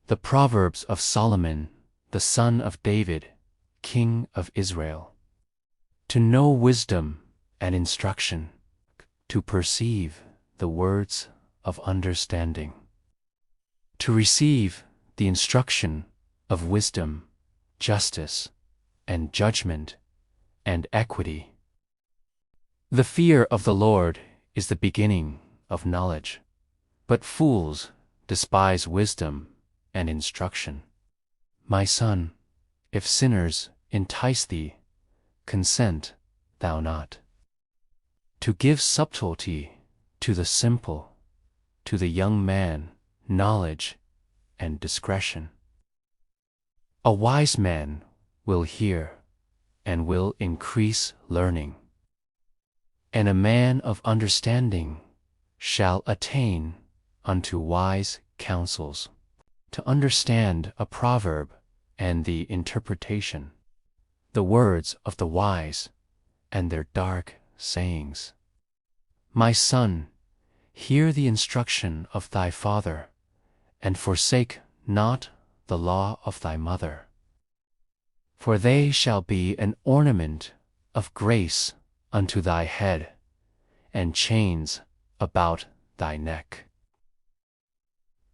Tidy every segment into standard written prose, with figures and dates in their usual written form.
The Proverbs of Solomon, the son of David, king of Israel. To know wisdom and instruction, to perceive the words of understanding, to receive the instruction of wisdom, justice, and judgment, and equity. The fear of the Lord is the beginning of knowledge, but fools despise wisdom and instruction. My son, if sinners entice thee, consent thou not. To give subtlety to the simple, to the young man knowledge and discretion. A wise man will hear and will increase learning, and a man of understanding shall attain unto wise counsels. To understand a proverb and the interpretation, the words of the wise and their dark sayings. My son, hear the instruction of thy father, and forsake not the law of thy mother. For they shall be an ornament of grace unto thy head, and chains about thy neck.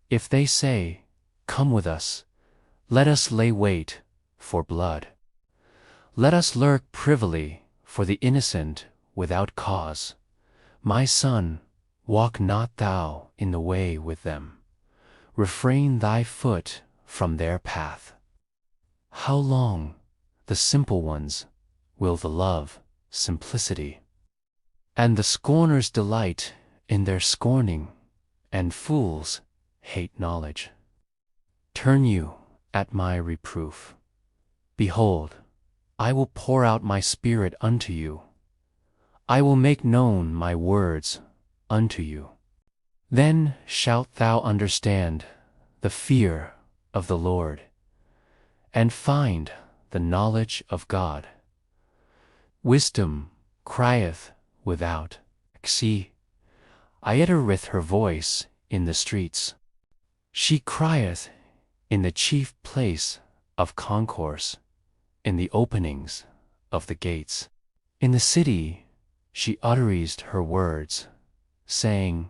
If they say, Come with us, let us lay wait for blood. Let us lurk privily for the innocent without cause. My son, walk not thou in the way with them. Refrain thy foot from their path. How long, the simple ones, will the love simplicity? And the scorners delight in their scorning, and fools hate knowledge. Turn you at my reproof. Behold, I will pour out my spirit unto you. I will make known my words unto you. Then shalt thou understand the fear of the Lord, and find the knowledge of God. Wisdom crieth without, see, I uttereth her voice in the streets. She crieth in the chief place of concourse, in the openings of the gates. In the city she uttereth her words, saying,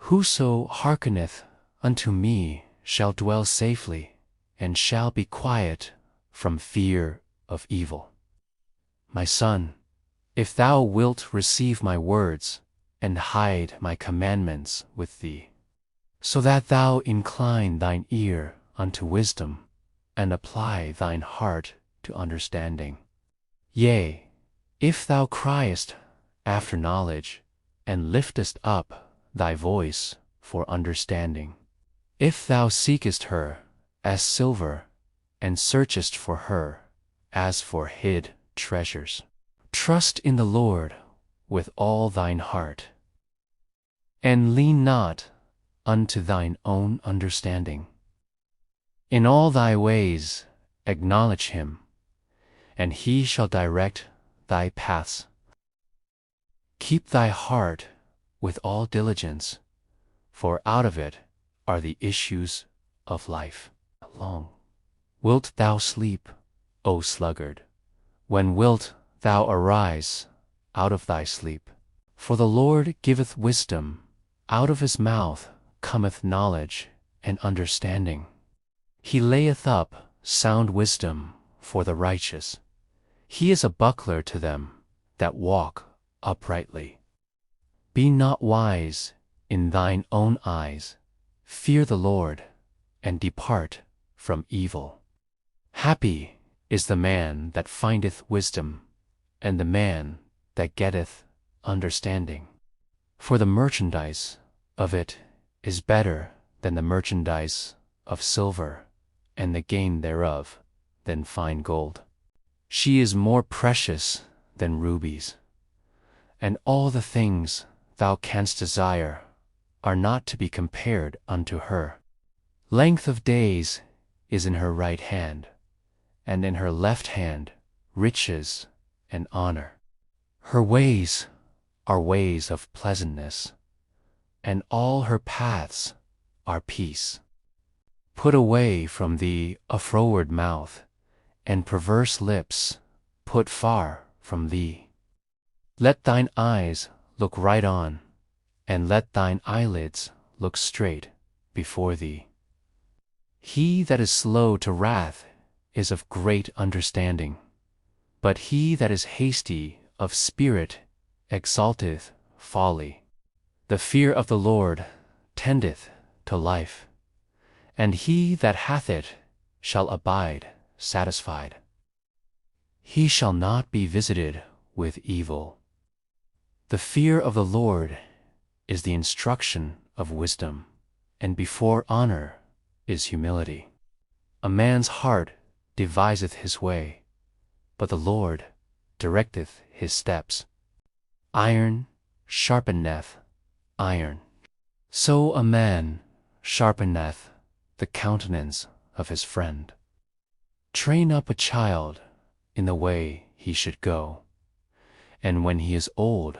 Whoso hearkeneth unto me shall dwell safely, and shall be quiet from fear of evil. My son, if thou wilt receive my words, and hide my commandments with thee, so that thou incline thine ear unto wisdom, and apply thine heart to understanding. Yea, if thou criest after knowledge, and liftest up thy voice for understanding, if thou seekest her as silver, and searchest for her as for hid treasures, trust in the Lord with all thine heart, and lean not unto thine own understanding. In all thy ways acknowledge him, and he shall direct thy paths. Keep thy heart with all diligence, for out of it are the issues of life. Long wilt thou sleep, O sluggard? When wilt thou arise out of thy sleep? For the Lord giveth wisdom, out of his mouth cometh knowledge and understanding. He layeth up sound wisdom for the righteous. He is a buckler to them that walk uprightly. Be not wise in thine own eyes. Fear the Lord, and depart from evil. Happy is the man that findeth wisdom, and the man that getteth understanding. For the merchandise of it is better than the merchandise of silver, and the gain thereof than fine gold. She is more precious than rubies, and all the things thou canst desire are not to be compared unto her. Length of days is in her right hand, and in her left hand riches and honor. Her ways are ways of pleasantness, and all her paths are peace. Put away from thee a froward mouth, and perverse lips put far from thee. Let thine eyes look right on, and let thine eyelids look straight before thee. He that is slow to wrath is of great understanding, but he that is hasty of spirit exalteth folly. The fear of the Lord tendeth to life, and he that hath it shall abide satisfied. He shall not be visited with evil. The fear of the Lord is the instruction of wisdom, and before honor is humility. A man's heart deviseth his way, but the Lord directeth his steps. Iron sharpeneth iron, so a man sharpeneth the countenance of his friend. Train up a child in the way he should go, and when he is old,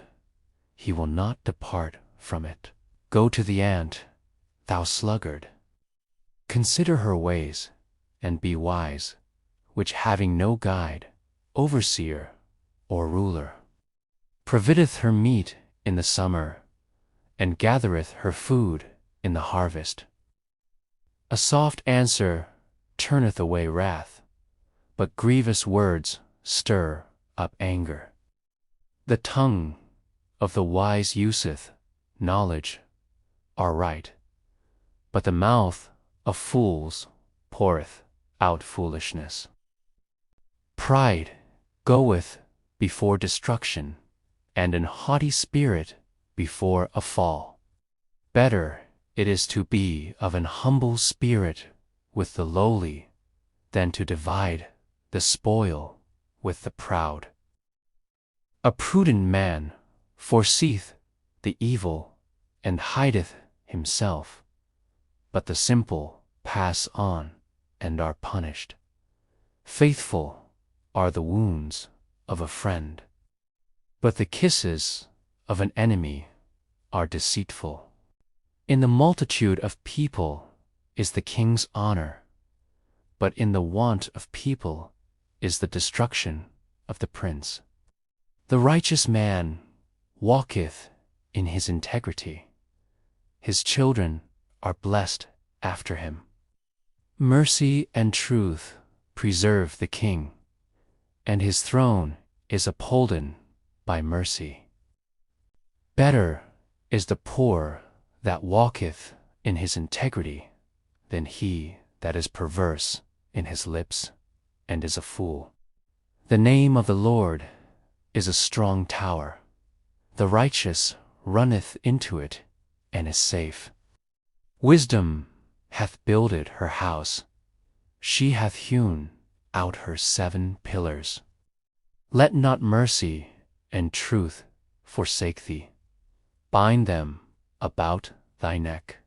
he will not depart from it. Go to the ant, thou sluggard. Consider her ways, and be wise, which having no guide, overseer, or ruler, provideth her meat in the summer, and gathereth her food in the harvest. A soft answer turneth away wrath, but grievous words stir up anger. The tongue of the wise useth knowledge aright, but the mouth of fools poureth out foolishness. Pride goeth before destruction, and an haughty spirit before a fall. Better it is to be of an humble spirit with the lowly than to divide the spoil with the proud. A prudent man foreseeth the evil and hideth himself, but the simple pass on and are punished. Faithful are the wounds of a friend, but the kisses of an enemy are deceitful. In the multitude of people is the king's honor, but in the want of people is the destruction of the prince. The righteous man walketh in his integrity. His children are blessed after him. Mercy and truth preserve the king, and his throne is upholden by mercy. Better is the poor that walketh in his integrity than he that is perverse in his lips and is a fool. The name of the Lord is a strong tower. The righteous runneth into it and is safe. Wisdom hath builded her house. She hath hewn out her 7 pillars. Let not mercy and truth forsake thee. Bind them about thy neck.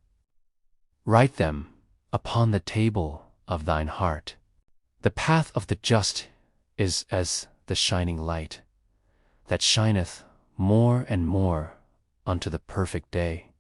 Write them upon the table of thine heart. The path of the just is as the shining light, that shineth more and more unto the perfect day.